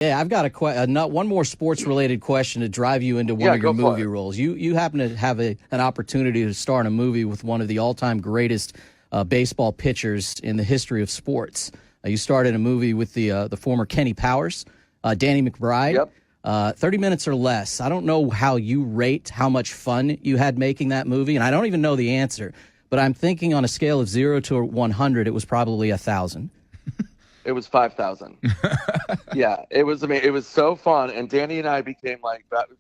Yeah, I've got one more sports-related question to drive you into one of your movie roles. You happen to have an opportunity to star in a movie with one of the all-time greatest baseball pitchers in the history of sports. You starred in a movie with the former Kenny Powers, Danny McBride. Yep. 30 minutes or less. I don't know how you rate how much fun you had making that movie, and I don't even know the answer. But I'm thinking on a scale of 0 to 100, it was probably 1,000. It was 5,000. Yeah, it was amazing. It was so fun. And Danny and I became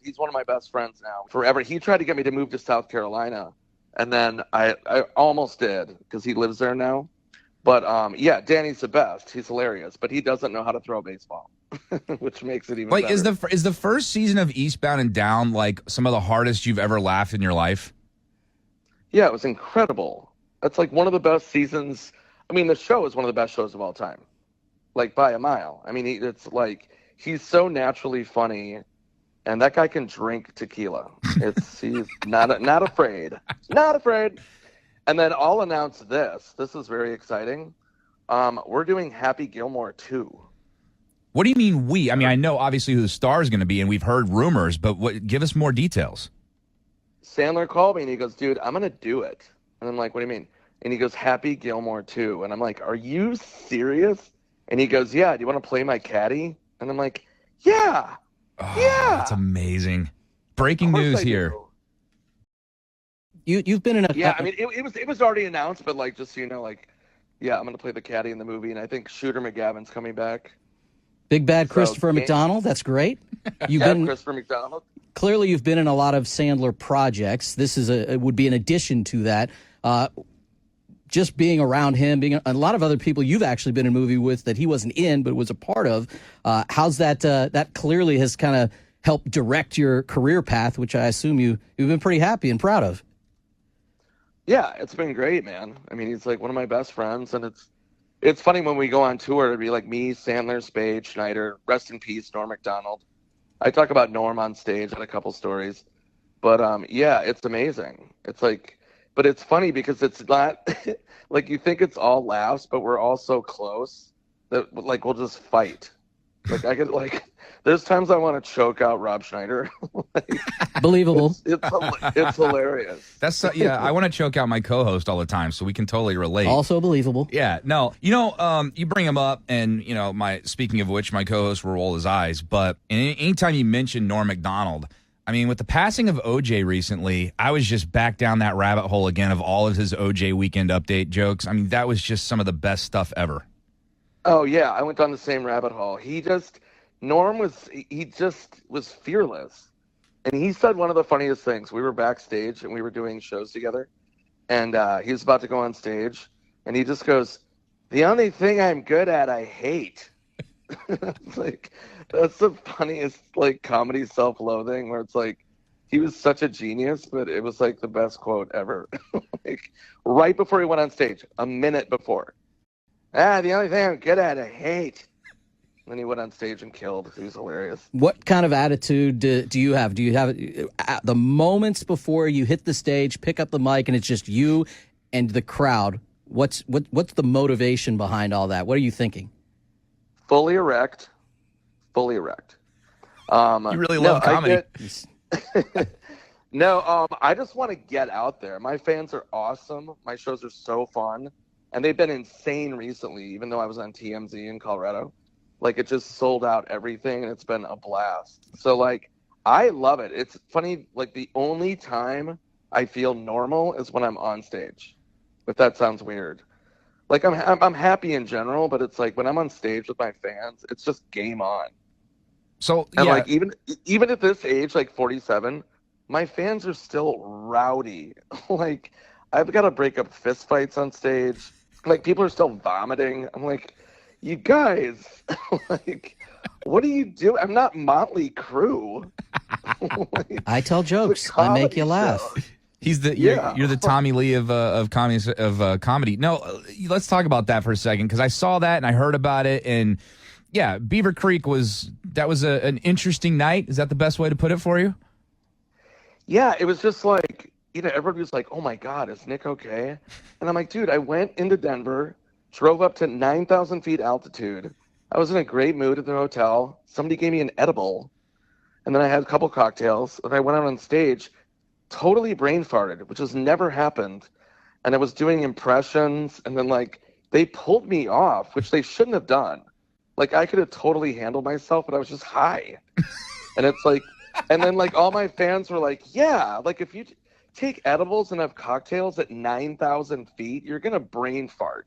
he's one of my best friends now forever. He tried to get me to move to South Carolina. And then I almost did because he lives there now. But yeah, Danny's the best. He's hilarious, but he doesn't know how to throw a baseball, which makes it even better. Is the first season of Eastbound and Down like some of the hardest you've ever laughed in your life? Yeah, it was incredible. It's like one of the best seasons. I mean, the show is one of the best shows of all time. Like by a mile. I mean, he's so naturally funny, and that guy can drink tequila. He's not afraid, not afraid. And then I'll announce this. This is very exciting. We're doing Happy Gilmore 2. What do you mean we? I mean, I know obviously who the star is going to be, and we've heard rumors, but give us more details. Sandler called me and he goes, "Dude, I'm gonna do it." And I'm like, "What do you mean?" And he goes, "Happy Gilmore 2." And I'm like, "Are you serious?" And he goes, "Yeah, do you want to play my caddy?" And I'm like, "Yeah, yeah." That's amazing. Breaking news here. You've been in a... Yeah, I mean, it was already announced, but like, just so you know, like, yeah, I'm going to play the caddy in the movie, and I think Shooter McGavin's coming back. Big bad Christopher McDonald, that's great. Christopher McDonald. Clearly you've been in a lot of Sandler projects. This it would be an addition to that. Just being around him, being a lot of other people you've actually been in a movie with that he wasn't in but was a part of. How's that? That clearly has kind of helped direct your career path, which I assume you've been pretty happy and proud of. Yeah, it's been great, man. I mean, he's like one of my best friends, and it's funny when we go on tour, it'd be like me, Sandler, Spade, Schneider, rest in peace, Norm Macdonald. I talk about Norm on stage at a couple stories, but yeah, it's amazing. It's like. But it's funny because it's not like you think it's all laughs, but we're all so close that like we'll just fight. Like there's times I want to choke out Rob Schneider. Believable. It's hilarious. That's I want to choke out my co-host all the time, so we can totally relate. Also believable. Yeah. No. You bring him up, and speaking of which, my co-host will roll his eyes. But anytime you mention Norm Macdonald. I mean, with the passing of OJ recently, I was just back down that rabbit hole again of all of his OJ Weekend Update jokes. I mean, that was just some of the best stuff ever. Oh, yeah. I went down the same rabbit hole. Norm was fearless. And he said one of the funniest things. We were backstage and we were doing shows together. And he was about to go on stage. And he just goes, "The only thing I'm good at, I hate." It's like, that's the funniest like comedy self-loathing where it's like he was such a genius, but it was like the best quote ever. Like right before he went on stage, a minute before. The only thing I'm good at, I hate. And then he went on stage and killed. He was hilarious. What kind of attitude do you have? Do you have the moments before you hit the stage, pick up the mic, and it's just you and the crowd? What's the motivation behind all that? What are you thinking? Fully erect. You really love comedy. I just want to get out there. My fans are awesome. My shows are so fun. And they've been insane recently, even though I was on TMZ in Colorado. Like, it just sold out everything, and it's been a blast. So, like, I love it. It's funny, like, the only time I feel normal is when I'm on stage, if that sounds weird. Like, I'm happy in general, but it's like when I'm on stage with my fans, it's just game on. So, and yeah. like even at this age, like 47, my fans are still rowdy. Like, I've got to break up fist fights on stage. Like, people are still vomiting. I'm like, you guys, like, what do you do? I'm not Motley Crue. Like, I tell jokes. I make you laugh. Show. You're the Tommy Lee of comedy. No, let's talk about that for a second, because I saw that and I heard about it, and yeah, Beaver Creek was an interesting night. Is that the best way to put it for you? Yeah, it was just like, everybody was like, "Oh my God, is Nick okay?" And I'm like, dude, I went into Denver, drove up to 9,000 feet altitude, I was in a great mood at the hotel. Somebody gave me an edible, and then I had a couple cocktails, and I went out on stage, totally brain farted, which has never happened. And I was doing impressions, and then like they pulled me off, which they shouldn't have done. Like I could have totally handled myself, but I was just high. And it's like, and then like all my fans were like, yeah, like if you take edibles and have cocktails at 9,000 feet, you're going to brain fart.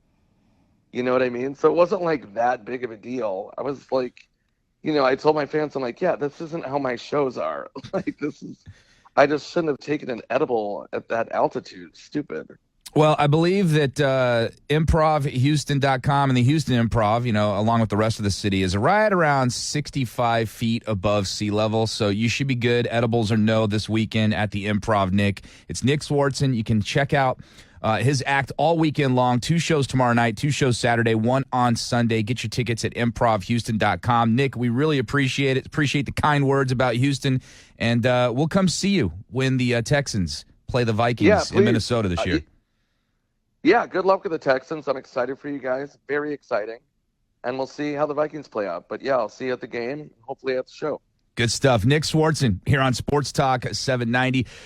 You know what I mean? So it wasn't like that big of a deal. I was like, I told my fans, I'm like, yeah, this isn't how my shows are. Like I just shouldn't have taken an edible at that altitude. Stupid. Well, I believe that ImprovHouston.com and the Houston Improv, along with the rest of the city, is right around 65 feet above sea level. So you should be good. Edibles or no this weekend at the Improv, Nick. It's Nick Swardson. You can check out his act all weekend long. 2 shows tomorrow night, 2 shows Saturday, 1 on Sunday. Get your tickets at ImprovHouston.com. Nick, we really appreciate it. Appreciate the kind words about Houston. And we'll come see you when the Texans play the Vikings in Minnesota this year. Yeah, good luck with the Texans. I'm excited for you guys. Very exciting. And we'll see how the Vikings play out. But, yeah, I'll see you at the game, hopefully at the show. Good stuff. Nick Swardson here on Sports Talk 790.